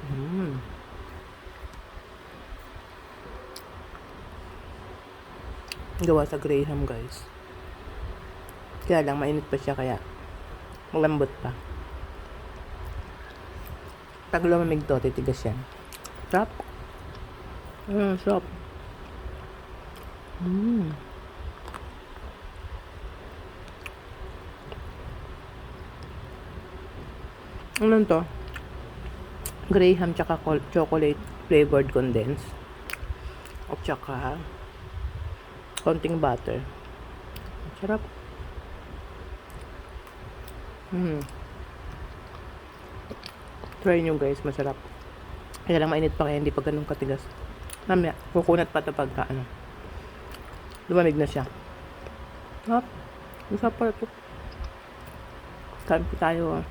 Mm. Gawa sa Graham, guys. Kaya lang, mainit pa siya kaya malambot pa. Pag lumamig to, titigas yan. Sarap. Sarap. Ano to? Graham tsaka chocolate flavored condensed. At tsaka konting butter. Sarap. Try nyo guys, masarap. Kaya lang mainit pa kaya hindi pa ganun katigas. Mamaya, kukunat pa ito pagka lumamig na siya. Sarap. Masarap pala ito. Kain po tayo.